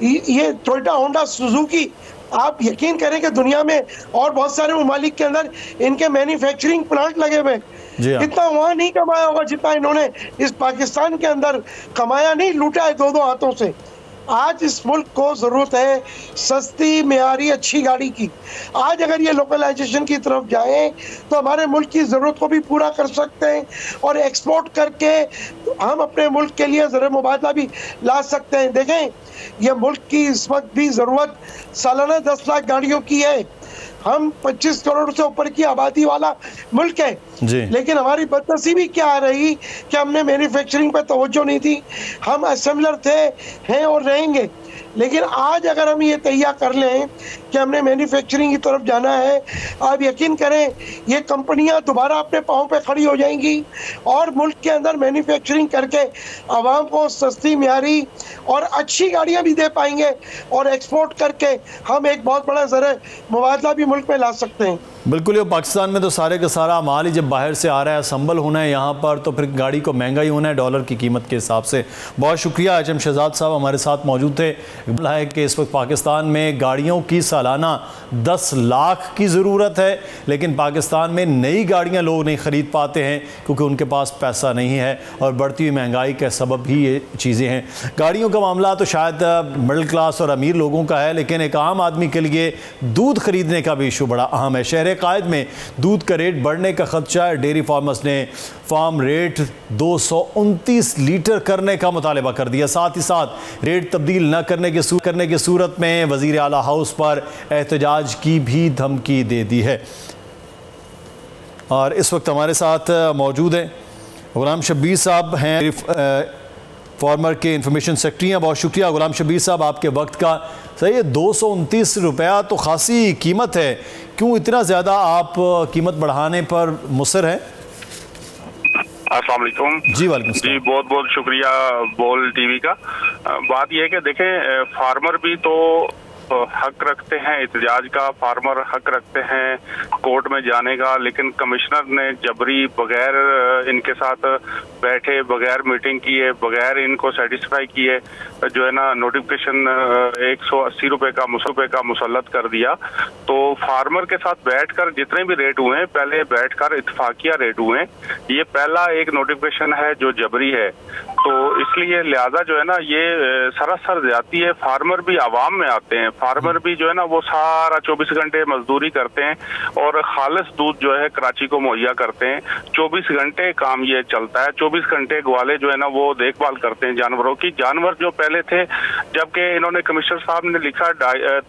ये टोयोटा होंडा सुजुकी, आप यकीन करें कि दुनिया में और बहुत सारे ममालिक के अंदर इनके मैन्युफैक्चरिंग प्लांट लगे हुए, इतना वहाँ नहीं कमाया होगा जितना इन्होंने इस पाकिस्तान के अंदर कमाया, नहीं लूटा है 2-2 हाथों से। आज इस मुल्क को ज़रूरत है सस्ती, मेयारी, अच्छी गाड़ी की। आज अगर ये लोकलाइजेशन की तरफ जाएं तो हमारे मुल्क की ज़रूरत को भी पूरा कर सकते हैं और एक्सपोर्ट करके हम अपने मुल्क के लिए ज़र मुबादला भी ला सकते हैं। देखें, ये मुल्क की इस वक्त भी ज़रूरत सालाना 10 लाख गाड़ियों की है। हम 25 करोड़ से ऊपर की आबादी वाला मुल्क है, लेकिन हमारी बदनसीबी क्या आ रही कि हमने मैन्युफैक्चरिंग पर तवज्जो नहीं दी। हम असेंबलर थे, हैं और रहेंगे, लेकिन आज अगर हम ये तैयार कर लें कि हमने मैन्युफैक्चरिंग की तरफ जाना है, आप यकीन करें ये कंपनियां दोबारा अपने पाँव पे खड़ी हो जाएंगी और मुल्क के अंदर मैन्युफैक्चरिंग करके आवाम को सस्ती, म्यारी और अच्छी गाड़ियां भी दे पाएंगे और एक्सपोर्ट करके हम एक बहुत बड़ा ज़र मुबादला भी मुल्क में ला सकते हैं। बिल्कुल, ये पाकिस्तान में तो सारे का सारा माल ही जब बाहर से आ रहा है, संभल होना है यहाँ पर, तो फिर गाड़ी को महंगा ही होना है डॉलर की कीमत के हिसाब से। बहुत शुक्रिया, HM शहजाद साहब हमारे साथ मौजूद थे। है कि इस वक्त पाकिस्तान में गाड़ियों की सालाना 10 लाख की ज़रूरत है, लेकिन पाकिस्तान में नई गाड़ियाँ लोग नहीं ख़रीद पाते हैं क्योंकि उनके पास पैसा नहीं है और बढ़ती हुई महंगाई के सबब भी ये चीज़ें हैं। गाड़ियों का मामला तो शायद मिडिल क्लास और अमीर लोगों का है, लेकिन एक आम आदमी के लिए दूध खरीदने का भी इशू बड़ा अहम है। शहर कायद में दूध का रेट बढ़ने का खदशा है। डेयरी फार्मर्स ने फार्म रेट 229 लीटर करने का मुतालबा कर दिया। साथ ही साथ रेट तब्दील न करने की सूरत में वज़ीर आला हाउस पर एहतजाज की भी धमकी दे दी है। और इस वक्त हमारे साथ मौजूद हैं गुलाम शब्बीर साहब, हैं फार्मर के इंफॉर्मेशन सेक्रेटरी हैं। बहुत शुक्रिया गुलाम शब्बीर साहब आपके वक्त का। सही है, 229 रुपया तो खासी कीमत है, क्यों इतना ज़्यादा आप कीमत बढ़ाने पर मुसर हैं? अस्सलाम वालेकुम। जी वालेकुम जी, बहुत बहुत शुक्रिया बोल टीवी का। बात यह है कि देखें, फार्मर भी तो हक रखते हैं एहतजाज का, फार्मर हक रखते हैं कोर्ट में जाने का, लेकिन कमिश्नर ने जबरी बगैर इनके साथ बैठे, बगैर मीटिंग किए, बगैर इनको सेटिस्फाई किए जो है ना नोटिफिकेशन 180 रुपए का मुसल्लत कर दिया। तो फार्मर के साथ बैठकर जितने भी रेट हुए, पहले बैठकर इत्तफाकिया रेट हुए। ये पहला एक नोटिफिकेशन है जो जबरी है, तो इसलिए लिहाजा जो है ना ये सरासर ज्यादती है। फार्मर भी आवाम में आते हैं, फार्मर भी जो है ना वो सारा 24 घंटे मजदूरी करते हैं और खालिस दूध जो है कराची को मुहैया करते हैं। 24 घंटे काम ये चलता है, 24 घंटे ग्वाले जो है ना वो देखभाल करते हैं जानवरों की। जानवर जो पहले थे, जबकि इन्होंने कमिश्नर साहब ने लिखा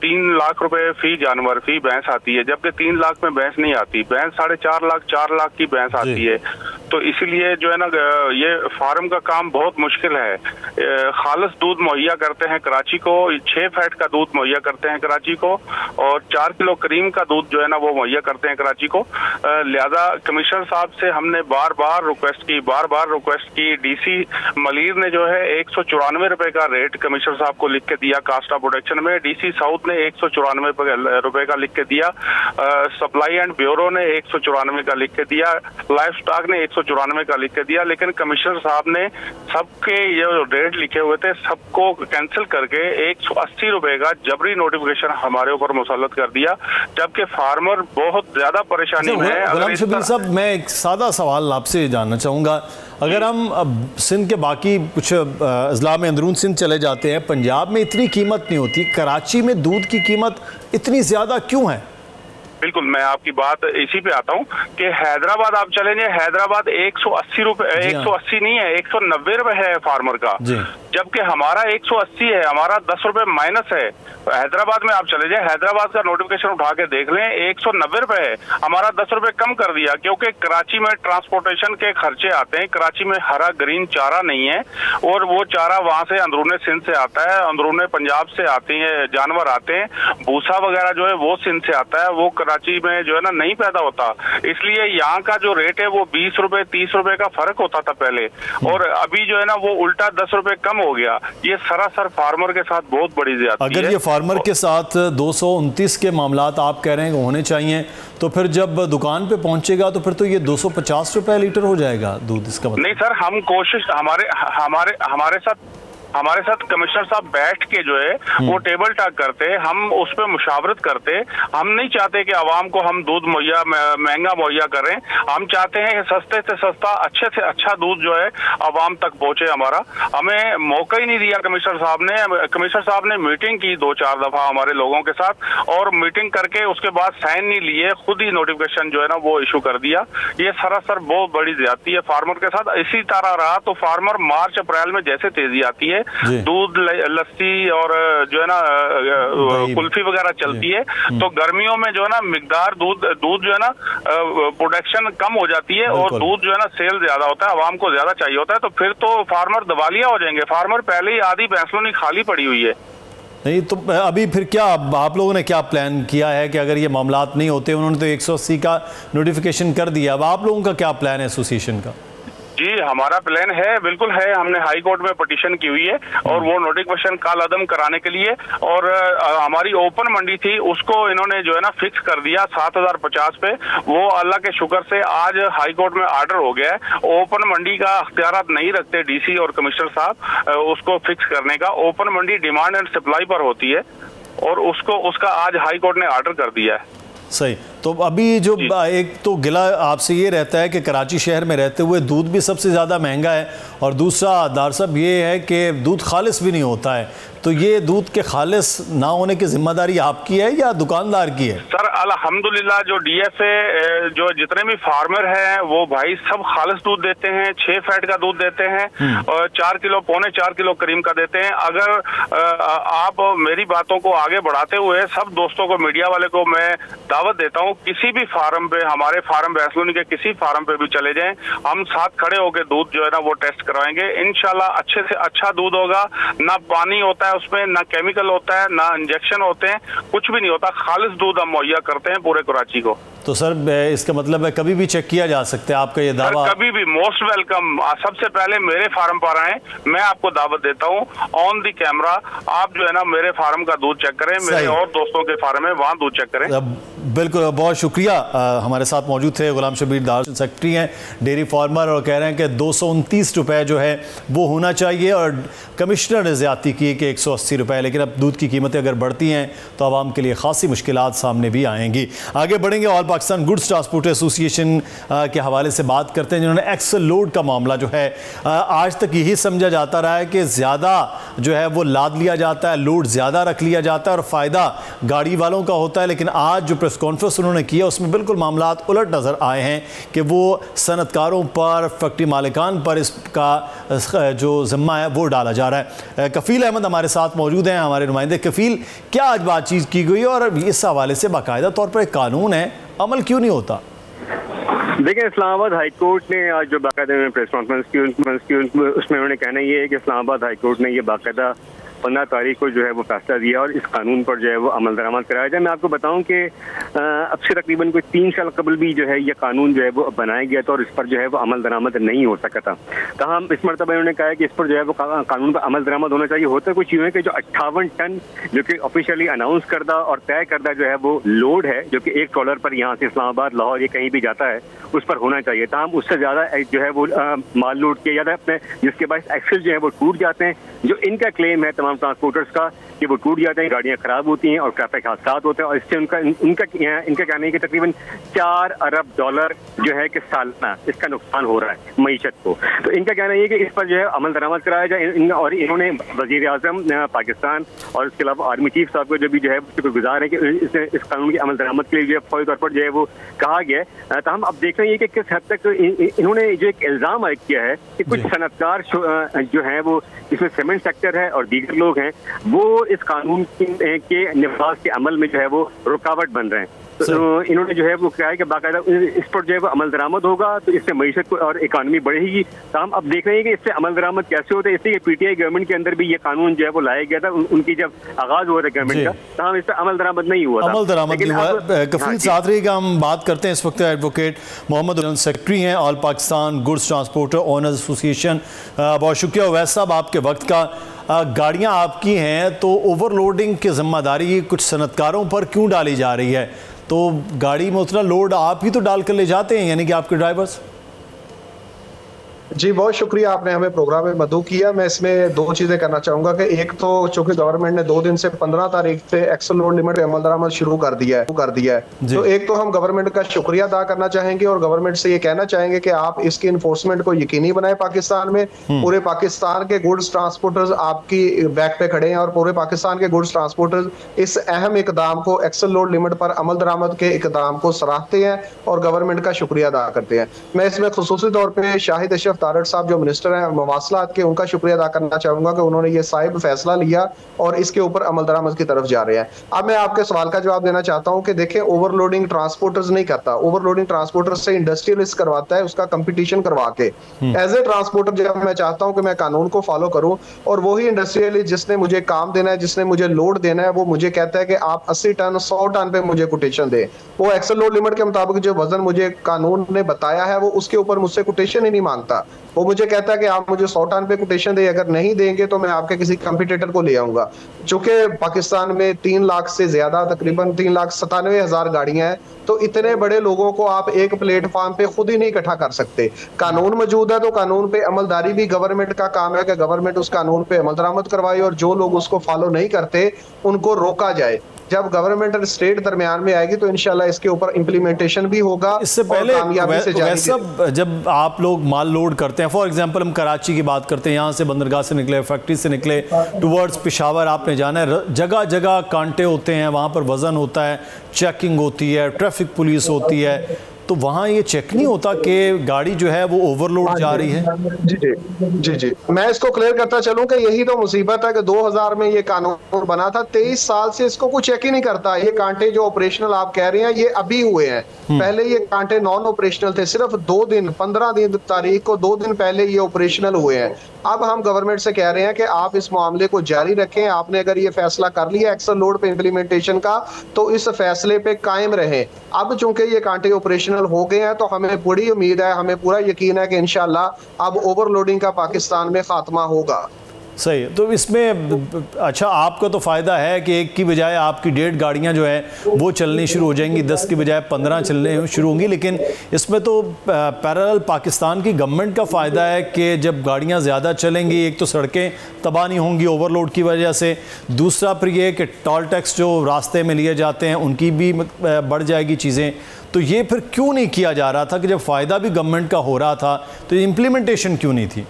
3 लाख रुपए फी जानवर, फी भैंस आती है, जबकि 3 लाख में भैंस नहीं आती, भैंस 4.5 लाख 4 लाख की भैंस आती है। तो इसलिए जो है ना ये फार्म का काम बहुत मुश्किल है। खालिस दूध मुहैया करते हैं कराची को, 6 फैट का दूध मुहैया करते हैं कराची को और 4 किलो क्रीम का दूध जो है ना वो मुहैया करते हैं कराची को। लिहाजा कमिश्नर साहब से हमने बार बार रिक्वेस्ट की। डीसी मलीर ने जो है 194 रुपए का रेट कमिश्नर साहब को लिख के दिया कास्ट ऑफ प्रोडक्शन में। डीसी साउथ ने 194 रुपए का लिख के दिया, सप्लाई एंड ब्यूरो ने 194 का लिख के दिया, लाइफ स्टॉक ने 194 का लिख के दिया, लेकिन कमिश्नर साहब ने सबके ये रेट लिखे हुए थे सबको कैंसिल करके 180 रुपए का जबरी नोटिफिकेशन हमारे ऊपर मुसल्लत कर दिया, जबकि फार्मर बहुत ज्यादा परेशानी में है। गुलाम शब्बीर साहब, मैं एक सादा सवाल आपसे जानना चाहूँगा। अगर हम सिंध के बाकी कुछ अजला में अंदरून सिंध चले जाते हैं, पंजाब में इतनी कीमत नहीं होती, कराची में दूध की कीमत इतनी ज़्यादा क्यों है? बिल्कुल, मैं आपकी बात इसी पे आता हूँ कि हैदराबाद आप चले जाए, हैदराबाद 180 रुपए, 180 नहीं है, 190 रुपए है फार्मर का, जबकि हमारा 180 है, हमारा 10 रुपए माइनस है। हैदराबाद में आप चले जाए, हैदराबाद का नोटिफिकेशन उठा के देख लें, 190 रुपए है, हमारा 10 रुपए कम कर दिया, क्योंकि कराची में ट्रांसपोर्टेशन के खर्चे आते हैं। कराची में हरा ग्रीन चारा नहीं है और वो चारा वहां से अंदरूने सिंध से आता है, अंदरूने पंजाब से आते हैं जानवर आते हैं, भूसा वगैरह जो है वो सिंध से आता है, वो कराची में जो है ना नहीं पैदा होता। इसलिए यहाँ का जो रेट है वो 20 रुपए 30 रुपए का फर्क होता था पहले, और अभी जो है ना वो उल्टा 10 रुपए कम हो गया। ये सरासर फार्मर के साथ बहुत बड़ी ज्यादती है। अगर ये फार्मर के साथ 229 के मामलात आप कह रहे हैं होने चाहिए, तो फिर जब दुकान पे पहुंचेगा तो फिर तो ये 250 रुपए लीटर हो जाएगा दूध, इसका मतलब? नहीं सर, हम कोशिश हमारे साथ हमारे साथ कमिश्नर साहब बैठ के जो है वो टेबल टॉक करते, हम उस पर मुशावरत करते। हम नहीं चाहते कि आवाम को हम दूध महंगा मुहैया करें, हम चाहते हैं कि सस्ते से सस्ता अच्छे से अच्छा दूध जो है आवाम तक पहुंचे। हमारा हमें मौका ही नहीं दिया कमिश्नर साहब ने। कमिश्नर साहब ने मीटिंग की 2-4 दफा हमारे लोगों के साथ, और मीटिंग करके उसके बाद साइन नहीं लिए, खुद ही नोटिफिकेशन जो है ना वो इशू कर दिया। ये सरासर बहुत बड़ी ज्यादती है फार्मर के साथ। इसी तरह रहा तो फार्मर मार्च अप्रैल में जैसे तेजी आती है, दूध लस्सी और जो है ना कुल्फी वगैरह चलती है, तो गर्मियों में जो है ना मिकदार दूध जो है ना प्रोडक्शन कम हो जाती है और दूध जो है ना सेल ज्यादा होता है, आवाम को ज्यादा चाहिए होता है, तो फिर तो फार्मर दिवालिया हो जाएंगे। फार्मर पहले ही आधी भैंसों की खाली पड़ी हुई है। नहीं तो अभी फिर क्या आप लोगों ने क्या प्लान किया है कि अगर ये मामलात नहीं होते, उन्होंने तो 180 का नोटिफिकेशन कर दिया, अब आप लोगों का क्या प्लान है एसोसिएशन का? जी हमारा प्लान है, बिल्कुल है। हमने हाई कोर्ट में पिटीशन की हुई है और वो नोटिफिकेशन काल अदम कराने के लिए, और हमारी ओपन मंडी थी उसको इन्होंने जो है ना फिक्स कर दिया 7050 पे। वो अल्लाह के शुक्र से आज हाई कोर्ट में ऑर्डर हो गया है। ओपन मंडी का अख्तियारात नहीं रखते डीसी और कमिश्नर साहब उसको फिक्स करने का। Open Mandi demand and supply पर होती है और उसका आज हाई कोर्ट ने ऑर्डर कर दिया है। सही। तो अभी जो एक तो गिला आपसे ये रहता है कि कराची शहर में रहते हुए दूध भी सबसे ज़्यादा महंगा है, और दूसरा दार साहब ये है कि दूध खालिस भी नहीं होता है। तो ये दूध के खालिस ना होने की जिम्मेदारी आपकी है या दुकानदार की है? सर अल्हम्दुलिल्लाह जो डीएफए जो जितने भी फार्मर हैं वो भाई सब खालिस दूध देते हैं। 6 फैट का दूध देते हैं और 4 किलो 4.25 किलो क्रीम का देते हैं। अगर आप मेरी बातों को आगे बढ़ाते हुए सब दोस्तों को, मीडिया वाले को मैं दावत देता हूँ, किसी भी फार्म पे, हमारे फार्म बैसलूनी के किसी फार्म पे भी चले जाएं, हम साथ खड़े होकर दूध जो है ना वो टेस्ट करवाएंगे। इंशाल्लाह अच्छे से अच्छा दूध होगा। ना पानी होता है उसमें, ना केमिकल होता है, ना इंजेक्शन होते हैं, कुछ भी नहीं होता। खालिस दूध हम मुहैया करते हैं पूरे कराची को। तो सर इसका मतलब है कभी भी चेक किया जा सकता है आपका ये दावा? कभी भी मोस्ट वेलकम। सबसे पहले मेरे फार्म पर आए, मैं आपको दावत देता हूँ ऑन दी कैमरा, आप जो है ना मेरे फार्म का दूध चेक करें, मेरे और दोस्तों के फार्म है वहाँ दूध चेक करें। बिल्कुल, बहुत शुक्रिया। हमारे साथ मौजूद थे गुलाम शबीर दार, सेक्रेटरी हैं डेयरी फार्मर, और कह रहे हैं कि 229 रुपये जो है वो होना चाहिए, और कमिश्नर ने ज़्यादती की कि 180 रुपये। लेकिन अब दूध की कीमतें अगर बढ़ती हैं तो आवाम के लिए खासी मुश्किलात सामने भी आएंगी। आगे बढ़ेंगे, all Pakistan goods transport association के हवाले से बात करते हैं, जिन्होंने एक्सल लोड का मामला जो है आज तक यही समझा जाता रहा है कि ज़्यादा जो है वो लाद लिया जाता है, लोड ज़्यादा रख लिया जाता है और फ़ायदा गाड़ी वालों का होता है। लेकिन आज जो प्रेस कॉन्फ्रेंस उन्होंने किया उसमें बिल्कुल मामलात उलट नज़र आए हैं कि वो सनतकारों पर, फैक्ट्री मालिकान पर इसका जो ज़िम्मा है वो डाला जा रहा है। कफील अहमद हमारे साथ मौजूद हैं, हमारे नुमाइंदे। कफील, क्या आज बातचीत की गई और इस हवाले से बाकायदा तौर पर एक कानून है, अमल क्यों नहीं होता? देखिए, इस्लामाबाद हाई कोर्ट ने आज जो बाकायदा प्रेस कॉन्फ्रेंस की उसमें उन्होंने कहना ये है कि इस्लामाबाद हाई कोर्ट ने ये बाकायदा 15 तारीख को जो है वो फैसला दिया और इस कानून पर जो है वो अमल दरामद कराया जाए। मैं आपको बताऊं कि अब से तकरीबन कोई 3 साल कबल भी जो है ये कानून जो है वो बनाया गया था और इस पर जो है वो अमल दरामद नहीं हो सका था। तमाम इस मरतबा उन्होंने कहा है कि इस पर जो है वो कानून पर अमल दरामद होना चाहिए। होता कुछ यूँ है कि जो 58 टन जो कि ऑफिशियली अनाउंस करदा और तय करदा जो है वो लोड है, जो कि एक ट्रॉलर पर यहाँ से इस्लामाबाद, लाहौर, ये कहीं भी जाता है, उस पर होना चाहिए। तमाम उससे ज़्यादा जो है वो माल लोड किया जाता है अपने, जिसके बाद एक्सेल जो है वो टूट जाते हैं। जो इनका क्लेम है तमाम ट्रांसपोर्टर्स का कि वो टूट जाते हैं, गाड़ियाँ खराब होती हैं और ट्रैफिक हादसा होते हैं, और इससे इनका कहना है कि तकरीबन 4 अरब डॉलर जो है कि सालाना इसका नुकसान हो रहा है मईशत को। तो इनका कहना है कि इस पर जो है अमल दरामद कराया जाए। और इन्होंने वज़ीर आज़म पाकिस्तान और इसके अलावा आर्मी चीफ साहब को जो भी जो है शुक्रगुजार है कि इस कानून की अमल दरामद के लिए जो है फौरी तौर पर जो है वो कहा गया है। तो हम अब देख रहे हैं कि किस हद तक इन्होंने जो एक इल्ज़ाम आयद किया है कि कुछ सनतकार जो है वो, इसमें सीमेंट सेक्टर है और दीगर लोग हैं, वो इस कानून के निफाज के अमल में जो है वो रुकावट बन रहे हैं। तो इन्होंने जो है वो कहा है कि बाकायदा इस पर जो है वो अमल दरामद होगा तो इससे मईशत को और इकानमी बढ़ेगी। तो हम अब देख रहे हैं कि इससे अमल दरामद कैसे होता है। इसलिए पीटीआई गवर्नमेंट के अंदर भी ये कानून जो है वो लाया गया था, उनकी जब आगाज हुआ था गवर्नमेंट का, तो हम इस पर अमल दरामद नहीं हुआ था। अमल दरामद नहीं हुआ। कफील साथ रहिएगा, हम बात करते हैं इस वक्त एडवोकेट मोहम्मद सेक्रेटरी हैं all Pakistan goods transporter owners association. बहुत शुक्रिया उवैस साहब आपके वक्त का। गाड़ियाँ आपकी हैं तो ओवरलोडिंग की जिम्मेदारी कुछ सनतकारों पर क्यों डाली जा रही है? तो गाड़ी में उतना लोड आप ही तो डाल कर ले जाते हैं, यानी कि आपके ड्राइवर्स? जी बहुत शुक्रिया, आपने हमें प्रोग्राम में मदऊ किया। मैं इसमें दो चीजें करना चाहूंगा कि एक तो चूंकि गवर्नमेंट ने 2 दिन से 15 तारीख से एक्सल लोड लिमिट पे अमल दरामद शुरू कर दिया है तो एक तो हम गवर्नमेंट का शुक्रिया अदा करना चाहेंगे और गवर्नमेंट से ये कहना चाहेंगे कि आप इसकी इन्फोर्समेंट को यकीनी बनाए पाकिस्तान में। पूरे पाकिस्तान के गुड्स ट्रांसपोर्टर्स आपकी बैक पे खड़े हैं और पूरे पाकिस्तान के गुड्स ट्रांसपोर्टर्स इस अहम इकदाम को, एक्सल लोड लिमिट पर अमल दरामद के इकदाम को सराहते हैं और गवर्नमेंट का शुक्रिया अदा करते हैं। मैं इसमें खुसूसी तौर पर शाहिद अशरफ तारड़ साहब जो मिनिस्टर हैं मवासलात के, उनका शुक्रिया अदा करना चाहूंगा कि उन्होंने ये साहिब फैसला लिया और इसके ऊपर अमल दरामद की तरफ जा रहे हैं। अब मैं आपके सवाल का जवाब देना चाहता हूं कि देखें, ओवरलोडिंग ट्रांसपोर्टर्स नहीं करता, ओवरलोडिंग ट्रांसपोर्टर्स से इंडस्ट्रियलिस्ट करवाता है, उसका कंपटीशन करवा के। एज ए ट्रांसपोर्टर जब मैं चाहता हूं कि मैं कानून को फॉलो करूं और वही इंडस्ट्रियलिस्ट जिसने मुझे काम देना है, जिसने मुझे लोड देना है, वो मुझे कहता है कि आप 80 टन 100 टन पे मुझे कोटेशन दे, वो एक्सल लोड लिमिट के मुताबिक जो वजन मुझे कानून ने बताया है वो उसके ऊपर मुझसे कोटेशन ही नहीं मांगता। वो मुझे कहता है कि आप मुझे 100 टन पे कोटेशन दे, अगर नहीं देंगे तो मैं आपके किसी कंपटीटर को ले आऊंगा। चूंकि पाकिस्तान में 3 लाख से ज्यादा, तकरीबन 3,97,000 गाड़ियां हैं, तो इतने बड़े लोगों को आप एक प्लेटफॉर्म पे खुद ही नहीं इकट्ठा कर सकते। कानून मौजूद है तो कानून पे अमलदारी भी गवर्नमेंट का काम है कि गवर्नमेंट उस कानून पे अमल दरामद करवाए और जो लोग उसको फॉलो नहीं करते उनको रोका जाए। जब गवर्नमेंट और स्टेट दरमियान में आएगी तो इंशाल्लाह इसके ऊपर इम्प्लीमेंटेशन भी होगा। इससे पहले वैसा जब आप लोग माल लोड करते हैं, फॉर एग्जांपल हम कराची की बात करते हैं, यहाँ से बंदरगाह से निकले, फैक्ट्री से निकले, टुवर्ड्स पेशावर आपने जाना है, जगह जगह कांटे होते हैं, वहाँ पर वजन होता है, चेकिंग होती है, ट्रैफिक पुलिस होती है, तो वहाँ ये चेक नहीं होता कि गाड़ी जो है वो ओवरलोड जा रही है? जी मैं इसको क्लियर करता चलूं कि यही तो मुसीबत है कि 2000 में ये कानून बना था, 23 साल से इसको कोई चेक ही नहीं करता। ये कांटे जो ऑपरेशनल आप कह रहे हैं ये अभी हुए हैं, पहले ये कांटे नॉन ऑपरेशनल थे, सिर्फ 2 दिन 15 दिन तारीख को 2 दिन पहले ये ऑपरेशनल हुए हैं। अब हम गवर्नमेंट से कह रहे हैं कि आप इस मामले को जारी रखें, आपने अगर ये फैसला कर लिया एक्सल लोड पे इम्प्लीमेंटेशन का तो इस फैसले पे कायम रहें। अब चूंकि ये कांटे ऑपरेशनल हो गए हैं तो हमें बड़ी उम्मीद है, हमें पूरा यकीन है कि इंशाल्लाह अब ओवरलोडिंग का पाकिस्तान में खात्मा होगा। सही, तो इसमें अच्छा आपका तो फ़ायदा है कि एक की बजाय आपकी 1.5 गाड़ियाँ जो है वो चलनी शुरू हो जाएंगी, 10 की बजाय 15 चलने शुरू होंगी, लेकिन इसमें तो पैरेलल पाकिस्तान की गवर्नमेंट का फ़ायदा है कि जब गाड़ियाँ ज़्यादा चलेंगी, एक तो सड़कें तबाह नहीं होंगी ओवरलोड की वजह से, दूसरा फिर ये कि टोल टैक्स जो रास्ते में लिए जाते हैं उनकी भी बढ़ जाएगी चीज़ें। तो ये फिर क्यों नहीं किया जा रहा था कि जब फ़ायदा भी गवर्नमेंट का हो रहा था तो इम्प्लीमेंटेशन क्यों नहीं थी?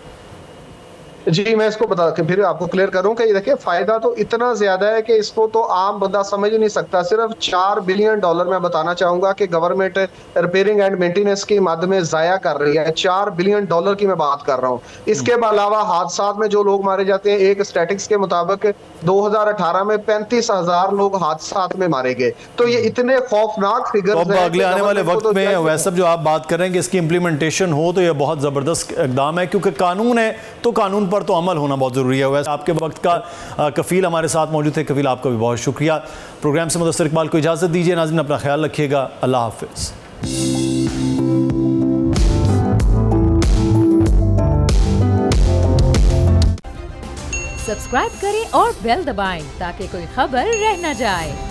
जी मैं इसको बता के फिर आपको क्लियर करूं कि देखिए फायदा तो इतना ज्यादा है कि इसको तो आम बंदा समझ ही नहीं सकता। सिर्फ $4 बिलियन मैं बताना चाहूंगा कि गवर्नमेंट रिपेयरिंग एंड मेंटेनेंस की मद में जाया कर रही है। $4 बिलियन की मैं बात कर रहा हूं। इसके अलावा हादसा में जो लोग मारे जाते हैं, एक स्टैटिक्स के मुताबिक 2018 में 35,000 लोग हादसा में मारे गए। तो ये इतने खौफनाक फिगर्स हैं। अगले आने वाले वक्त में वैसे जो आप बात कर रहे हैं कि इसकी इम्प्लीमेंटेशन हो तो ये बहुत ज़बरदस्त इकदाम है, क्योंकि कानून है तो कानून पर तो अमल होना बहुत ज़रूरी है। वैसे आपके वक्त का कफील हमारे साथ मौजूद थे। कफील आपका भी बहुत शुक्रिया। प्रोग्राम से मुदस्सिर इकबाल को इजाज़त दीजिए। नाज़रीन अपना ख्याल रखिएगा। अल्लाह हाफ़िज़। सब्सक्राइब करें और बेल दबाएं ताकि कोई खबर रह न जाए।